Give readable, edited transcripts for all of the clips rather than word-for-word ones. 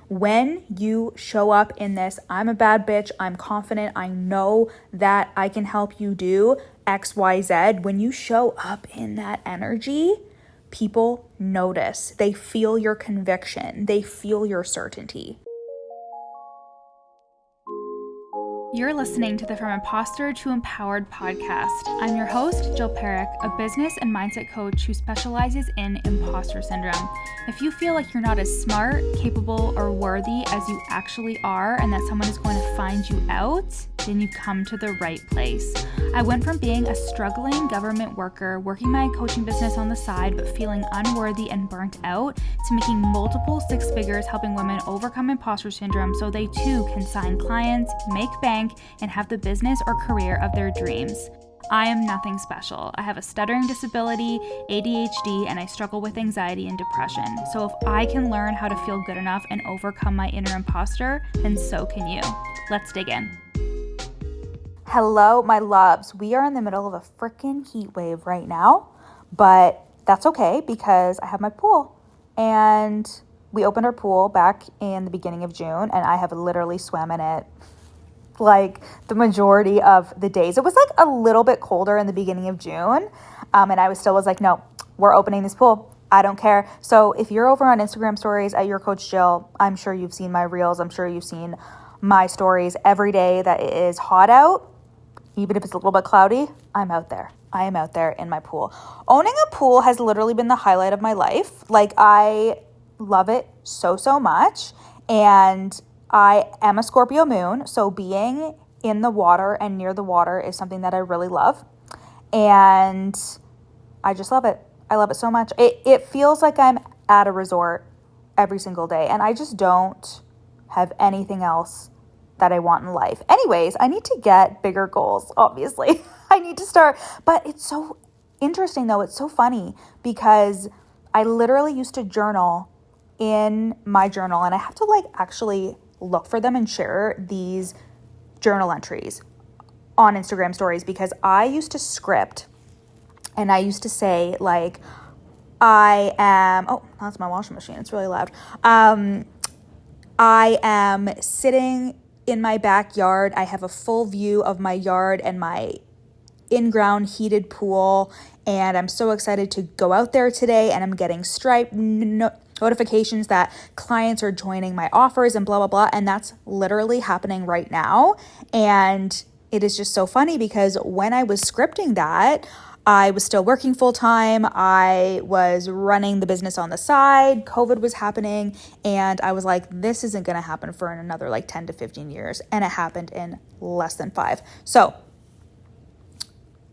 When you show up in this, I'm a bad bitch, I'm confident, I know that I can help you do X, Y, Z. When you show up in that energy, people notice. They feel your conviction. They feel your certainty. You're listening to the From Imposter to Empowered podcast. I'm your host, Jill Perrick, a business and mindset coach who specializes in imposter syndrome. If you feel like you're not as smart, capable, or worthy as you actually are, and that someone is going to find you out, then you've come to the right place. I went from being a struggling government worker, working my coaching business on the side, but feeling unworthy and burnt out, to making multiple six figures helping women overcome imposter syndrome so they too can sign clients, make bank, and have the business or career of their dreams. I am nothing special. I have a stuttering disability, ADHD, and I struggle with anxiety and depression. So if I can learn how to feel good enough and overcome my inner imposter, then so can you. Let's dig in. Hello, my loves. We are in the middle of a freaking heat wave right now, but that's okay because I have my pool. And we opened our pool back in the beginning of June, and I have literally swam in it like the majority of the days. It was like a little bit colder in the beginning of June, and I was like, no, we're opening this pool. I don't care. So if you're over on Instagram stories at Your Coach Jill, I'm sure you've seen my reels. I'm sure you've seen my stories every day that it is hot out. Even if it's a little bit cloudy, I'm out there. I am out there in my pool. Owning a pool has literally been the highlight of my life. Like, I love it so, so much. And I am a Scorpio moon, so being in the water and near the water is something that I really love. And I just love it. I love it so much. It feels like I'm at a resort every single day, and I just don't have anything else that I want in life. Anyways, I need to get bigger goals, obviously. I need to start, but it's so interesting though. It's so funny because I literally used to journal in my journal, and I have to actually look for them and share these journal entries on Instagram stories, because I used to script and I used to say that's my washing machine. It's really loud. I am sitting in my backyard. I have a full view of my yard and my in-ground heated pool, and I'm so excited to go out there today, and I'm getting Stripe notifications that clients are joining my offers and blah, blah, blah. And that's literally happening right now. And it is just so funny because when I was scripting that, I was still working full time. I was running the business on the side. COVID was happening. And I was like, this isn't going to happen for another 10 to 15 years. And it happened in less than 5. So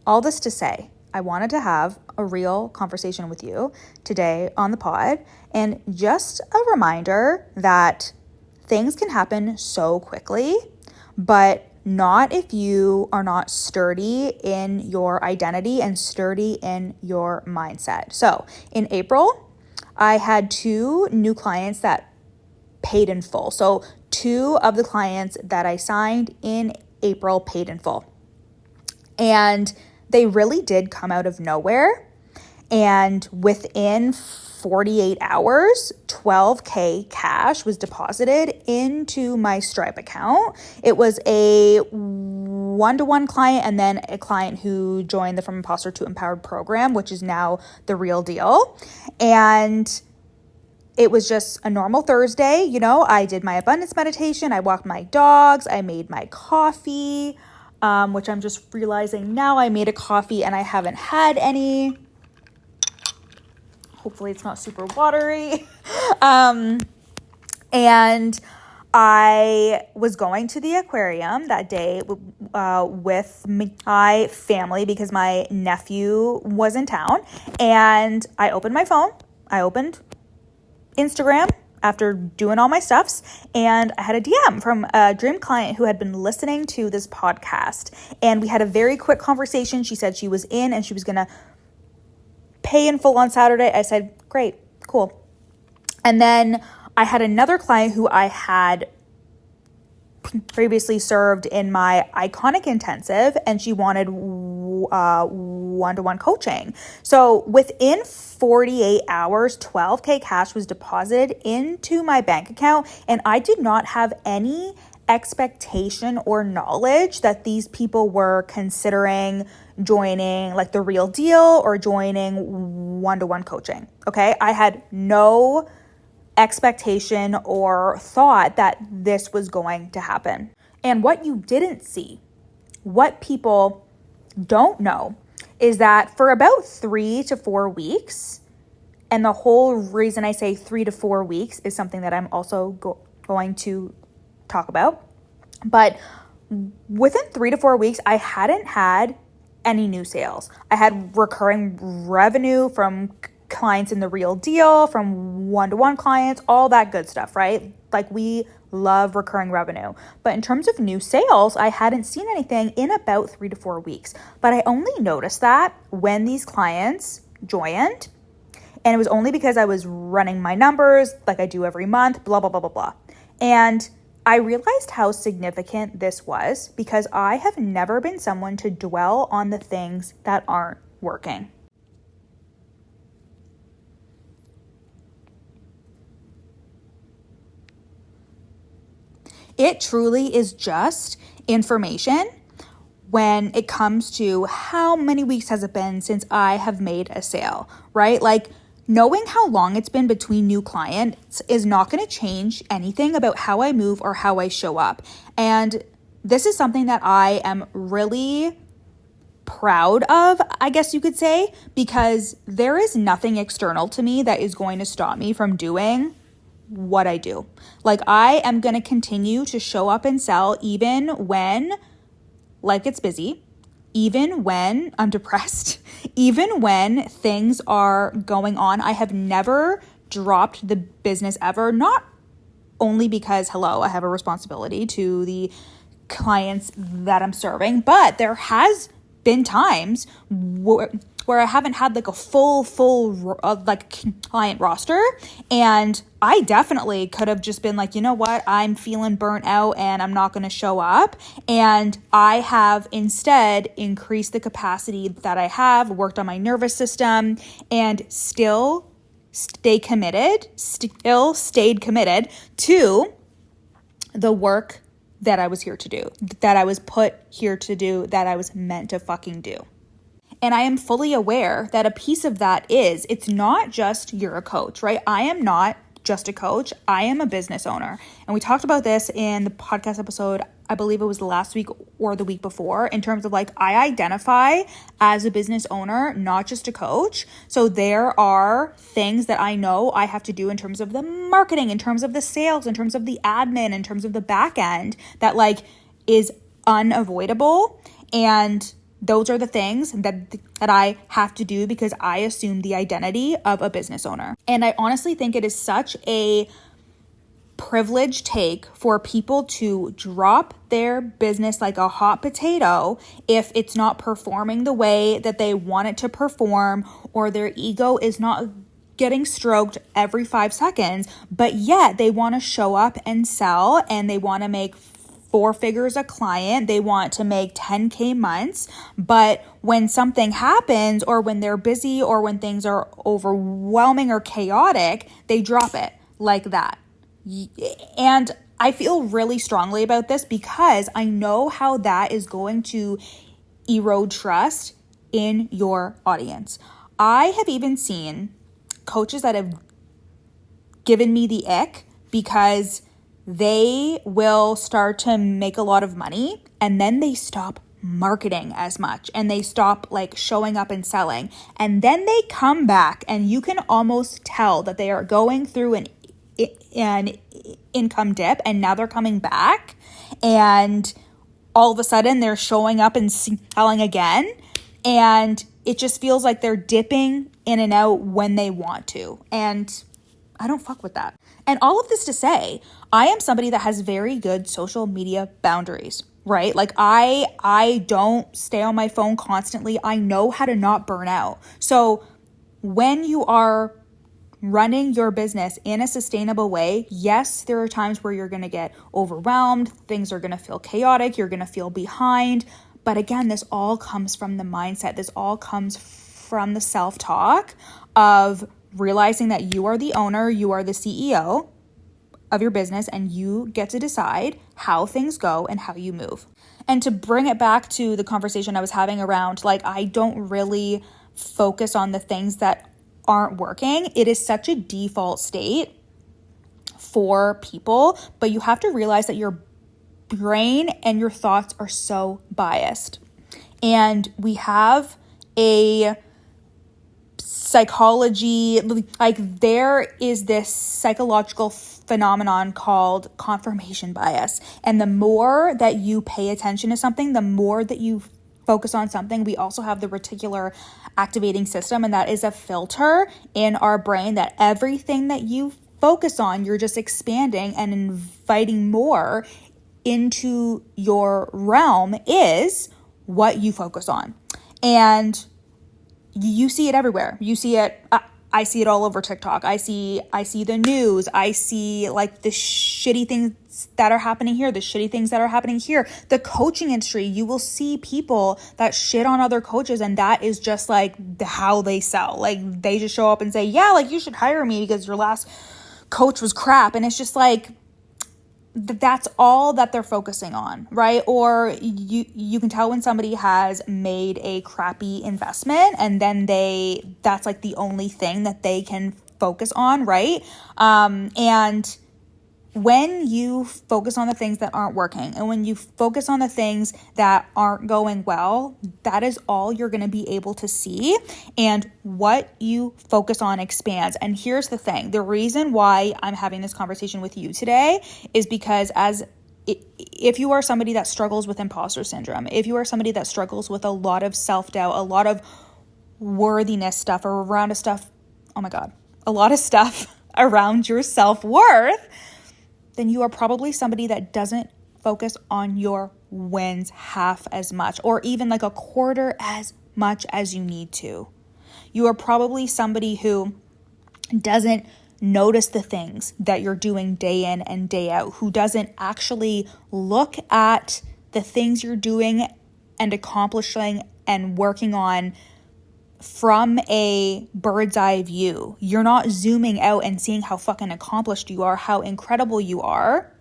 all this to say, I wanted to have a real conversation with you today on the pod, and just a reminder that things can happen so quickly, but not if you are not sturdy in your identity and sturdy in your mindset. So in April, I had 2 new clients that paid in full. So 2 of the clients that I signed in April paid in full. And they really did come out of nowhere. And within 48 hours, $12,000 cash was deposited into my Stripe account. It was a one-to-one client, and then a client who joined the From Imposter to Empowered program, which is now the real deal. And it was just a normal Thursday. I did my abundance meditation. I walked my dogs. I made my coffee. Which I'm just realizing now I made a coffee and I haven't had any. Hopefully it's not super watery. And I was going to the aquarium that day with my family because my nephew was in town. And I opened my phone. I opened Instagram after doing all my stuffs, and I had a DM from a dream client who had been listening to this podcast, and we had a very quick conversation. She said she was in and she was going to pay in full on Saturday. I said, great, cool. And then I had another client who I had previously served in my Iconic Intensive, and she wanted one-to-one coaching. So within 48 hours, 12K cash was deposited into my bank account, and I did not have any expectation or knowledge that these people were considering joining like The Real Deal or joining one-to-one coaching. Okay. I had no expectation or thought that this was going to happen. And what you didn't see, what people don't know, is that for about 3 to 4 weeks, and the whole reason I say 3 to 4 weeks is something that I'm also going to talk about, but within 3 to 4 weeks, I hadn't had any new sales. I had recurring revenue from clients in The Real Deal, from one-to-one clients, all that good stuff, right? Like we love recurring revenue. But in terms of new sales, I hadn't seen anything in about 3 to 4 weeks. But I only noticed that when these clients joined, and it was only because I was running my numbers like I do every month, blah, blah, blah, blah, blah. And I realized how significant this was because I have never been someone to dwell on the things that aren't working. It truly is just information when it comes to how many weeks has it been since I have made a sale, right? Like knowing how long it's been between new clients is not going to change anything about how I move or how I show up. And this is something that I am really proud of, I guess you could say, because there is nothing external to me that is going to stop me from doing what I do. Like I am going to continue to show up and sell even when life gets busy, even when I'm depressed, even when things are going on. I have never dropped the business ever, not only because, hello, I have a responsibility to the clients that I'm serving, but there has been times where I haven't had like a full like client roster, and I definitely could have just been like, you know what, I'm feeling burnt out and I'm not going to show up. And I have instead increased the capacity that I have, worked on my nervous system, and still stayed committed to the work that I was here to do, that I was put here to do, that I was meant to fucking do. And I am fully aware that a piece of that is, it's not just you're a coach, right? I am not just a coach. I am a business owner. And we talked about this in the podcast episode, I believe it was last week or the week before, in terms of like, I identify as a business owner, not just a coach. So there are things that I know I have to do in terms of the marketing, in terms of the sales, in terms of the admin, in terms of the back end that like is unavoidable. And those are the things that I have to do because I assume the identity of a business owner. And I honestly think it is such a privileged take for people to drop their business like a hot potato if it's not performing the way that they want it to perform, or their ego is not getting stroked every 5 seconds, but yet they want to show up and sell, and they want to make 4 figures a client, they want to make 10K months, but when something happens, or when they're busy, or when things are overwhelming or chaotic, they drop it like that. And I feel really strongly about this because I know how that is going to erode trust in your audience. I have even seen coaches that have given me the ick because they will start to make a lot of money and then they stop marketing as much and they stop like showing up and selling, and then they come back and you can almost tell that they are going through an income dip, and now they're coming back and all of a sudden they're showing up and selling again, and it just feels like they're dipping in and out when they want to, and I don't fuck with that. And all of this to say, I am somebody that has very good social media boundaries, right? Like I don't stay on my phone constantly. I know how to not burn out. So when you are running your business in a sustainable way, yes, there are times where you're going to get overwhelmed. Things are going to feel chaotic. You're going to feel behind. But again, this all comes from the mindset. This all comes from the self-talk of realizing that you are the owner, you are the CEO of your business, and you get to decide how things go and how you move. And to bring it back to the conversation I was having around, like, I don't really focus on the things that aren't working. It is such a default state for people, but you have to realize that your brain and your thoughts are so biased. And we have a psychology, like there is this psychological phenomenon called confirmation bias. And the more that you pay attention to something, the more that you focus on something, we also have the reticular activating system, and that is a filter in our brain that everything that you focus on, you're just expanding and inviting more into your realm is what you focus on. And you see it everywhere. You see it. I see it all over TikTok. I see the news. I see like the shitty things that are happening here, the shitty things that are happening here. The coaching industry, you will see people that shit on other coaches, and that is just like how they sell. Like they just show up and say, yeah, like you should hire me because your last coach was crap. And it's just like, that's all that they're focusing on, right? Or you can tell when somebody has made a crappy investment and then that's like the only thing that they can focus on, right? And when you focus on the things that aren't working and when you focus on the things that aren't going well, that is all you're going to be able to see, and what you focus on expands. And here's the thing, the reason why I'm having this conversation with you today is because if you are somebody that struggles with imposter syndrome, if you are somebody that struggles with a lot of self-doubt, a lot of worthiness stuff, or around a lot of stuff around your self-worth, then you are probably somebody that doesn't focus on your wins half as much, or even like a quarter as much as you need to. You are probably somebody who doesn't notice the things that you're doing day in and day out, who doesn't actually look at the things you're doing and accomplishing and working on from a bird's eye view. You're not zooming out and seeing how fucking accomplished you are, how incredible you are.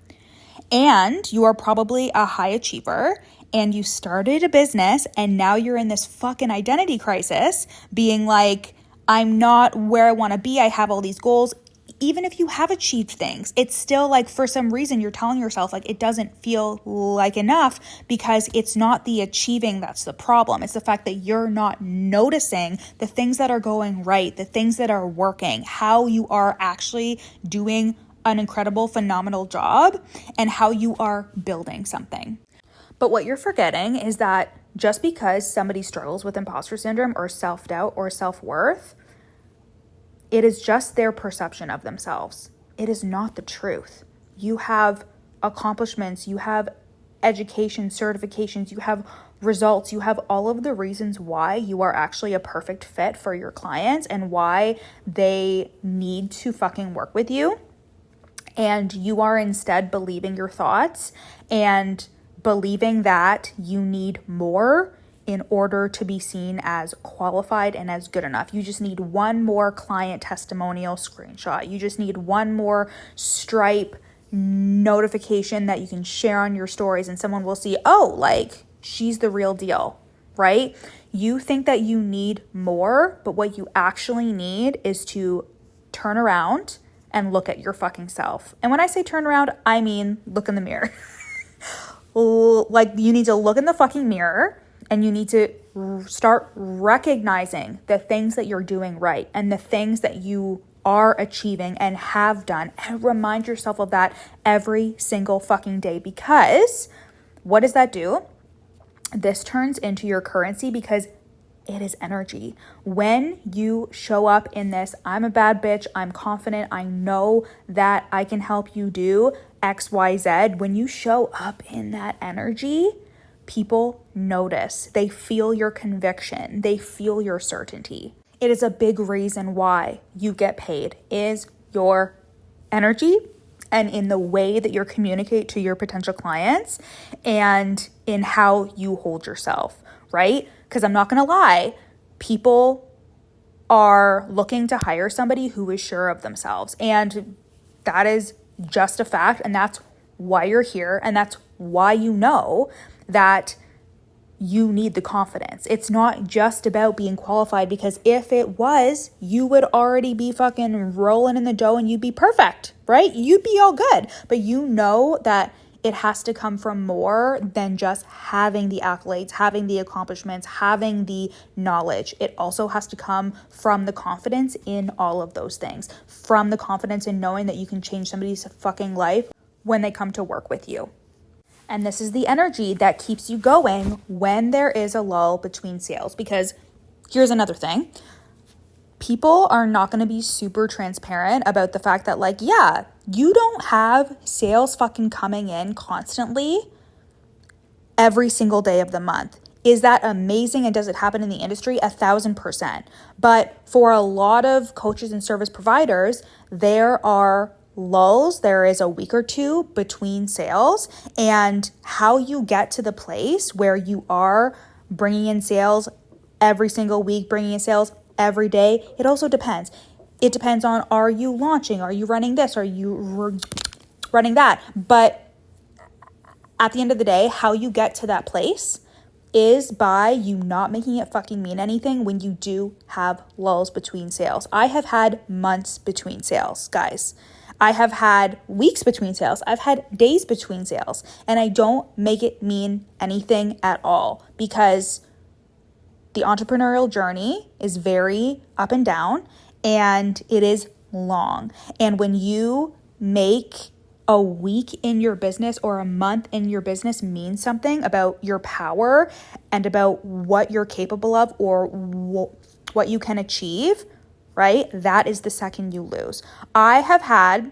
And you are probably a high achiever and you started a business and now you're in this fucking identity crisis, being like, I'm not where I want to be. I have all these goals. Even if you have achieved things, it's still like for some reason you're telling yourself like it doesn't feel like enough, because it's not the achieving that's the problem. It's the fact that you're not noticing the things that are going right, the things that are working, how you are actually doing an incredible, phenomenal job, and how you are building something. But what you're forgetting is that just because somebody struggles with imposter syndrome or self-doubt or self-worth, it is just their perception of themselves. It is not the truth. You have accomplishments, you have education, certifications, you have results, you have all of the reasons why you are actually a perfect fit for your clients and why they need to fucking work with you. And you are instead believing your thoughts and believing that you need more in order to be seen as qualified and as good enough. You just need one more client testimonial screenshot. You just need one more Stripe notification that you can share on your stories and someone will see, oh, like she's the real deal, right? You think that you need more, but what you actually need is to turn around and look at your fucking self. And when I say turn around, I mean look in the mirror. Like you need to look in the fucking mirror and you need to start recognizing the things that you're doing right and the things that you are achieving and have done, and remind yourself of that every single fucking day. Because what does that do? This turns into your currency, because it is energy. When you show up in this, I'm a bad bitch, I'm confident, I know that I can help you do XYZ. When you show up in that energy, people notice. They feel your conviction. They feel your certainty. It is a big reason why you get paid, is your energy and in the way that you communicate to your potential clients and in how you hold yourself, right? Because I'm not going to lie, people are looking to hire somebody who is sure of themselves. And that is just a fact. And that's why you're here. And that's why you know that you need the confidence. It's not just about being qualified, because if it was, you would already be fucking rolling in the dough and you'd be perfect, right? You'd be all good. But you know that it has to come from more than just having the accolades, having the accomplishments, having the knowledge. It also has to come from the confidence in all of those things, from the confidence in knowing that you can change somebody's fucking life when they come to work with you. And this is the energy that keeps you going when there is a lull between sales. Because here's another thing. People are not going to be super transparent about the fact that, like, yeah, you don't have sales fucking coming in constantly every single day of the month. Is that amazing? And does it happen in the industry? 1,000%. But for a lot of coaches and service providers, there are lulls. There is a week or two between sales, and how you get to the place where you are bringing in sales every single week, bringing in sales every day, it also depends. It depends on, are you launching? Are you running this? Are you running that? But at the end of the day, how you get to that place is by you not making it fucking mean anything when you do have lulls between sales. I have had months between sales, guys. I have had weeks between sales. I've had days between sales. And I don't make it mean anything at all, because the entrepreneurial journey is very up and down, and it is long. And when you make a week in your business or a month in your business mean something about your power and about what you're capable of or what you can achieve, right? That is the second you lose. I have had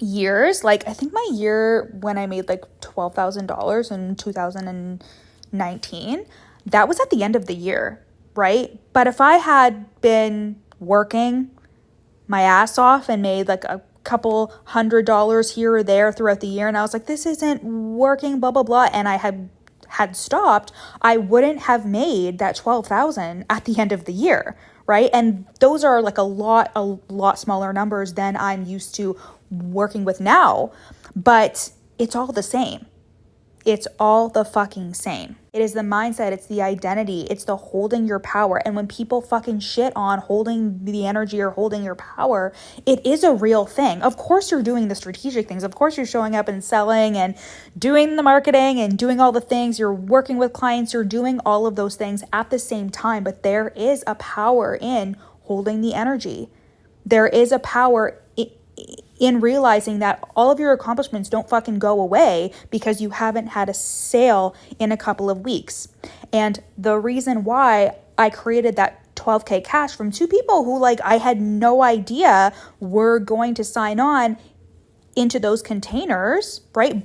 years, like I think my year when I made like $12,000 in 2019, that was at the end of the year, right? But if I had been working my ass off and made like a couple $100 here or there throughout the year, and I was like, this isn't working, blah, blah, blah, and I had stopped, I wouldn't have made that 12,000 at the end of the year, right? And those are like a lot smaller numbers than I'm used to working with now, but it's all the same. It's all the fucking same. It is the mindset, it's the identity, it's the holding your power. And when people fucking shit on holding the energy or holding your power, it is a real thing. Of course you're doing the strategic things. Of course you're showing up and selling and doing the marketing and doing all the things. You're working with clients, you're doing all of those things at the same time. But there is a power in holding the energy. There is a power in realizing that all of your accomplishments don't fucking go away because you haven't had a sale in a couple of weeks. And the reason why I created that 12K cash from two people who, like, I had no idea were going to sign on into those containers, right?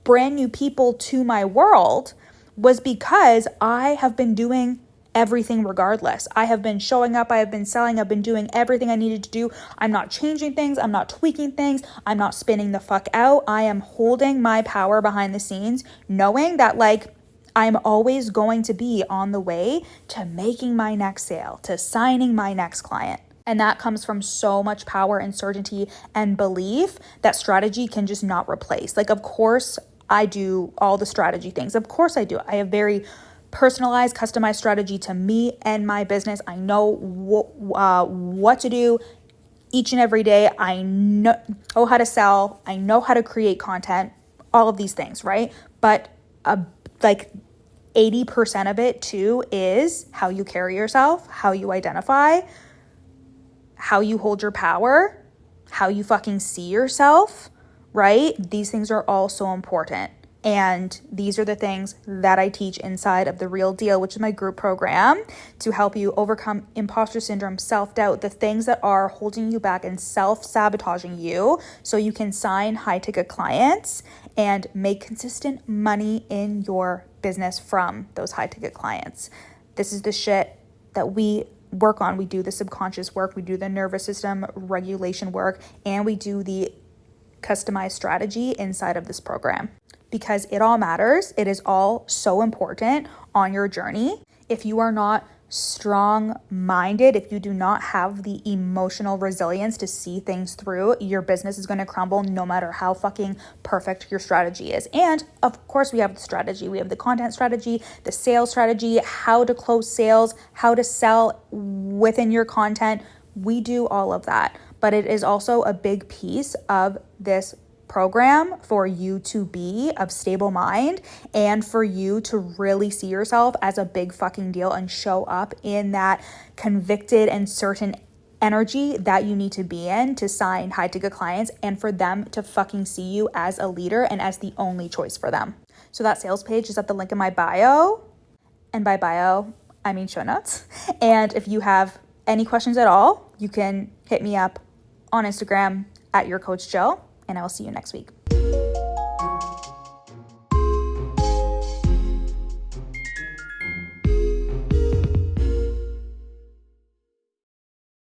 Brand new people to my world, was because I have been doing everything regardless. I have been showing up, I have been selling, I've been doing everything I needed to do. I'm not changing things, I'm not tweaking things, I'm not spinning the fuck out. I am holding my power behind the scenes, knowing that, like, I'm always going to be on the way to making my next sale, to signing my next client. And that comes from so much power and certainty and belief that strategy can just not replace. Like, of course, I do all the strategy things. Of course I do. I have very personalized, customized strategy to me and my business. I know what to do each and every day. I know how to sell. I know how to create content, all of these things, right? But like 80% of it too is how you carry yourself, how you identify, how you hold your power, how you fucking see yourself, right? These things are all so important. And these are the things that I teach inside of The Real Deal, which is my group program to help you overcome imposter syndrome, self-doubt, the things that are holding you back and self-sabotaging you, so you can sign high-ticket clients and make consistent money in your business from those high-ticket clients. This is the shit that we work on. We do the subconscious work, we do the nervous system regulation work, and we do the customized strategy inside of this program because it all matters. It is all so important on your journey. If you are not strong-minded, if you do not have the emotional resilience to see things through, your business is going to crumble no matter how fucking perfect your strategy is. And of course, we have the strategy. We have the content strategy, the sales strategy, how to close sales, how to sell within your content. We do all of that, but it is also a big piece of this program for you to be of stable mind and for you to really see yourself as a big fucking deal and show up in that convicted and certain energy that you need to be in to sign high ticket clients and for them to fucking see you as a leader and as the only choice for them. So that sales page is at the link in my bio, and by bio I mean show notes. And if you have any questions at all, you can hit me up on Instagram at YourCoachJill. And I will see you next week.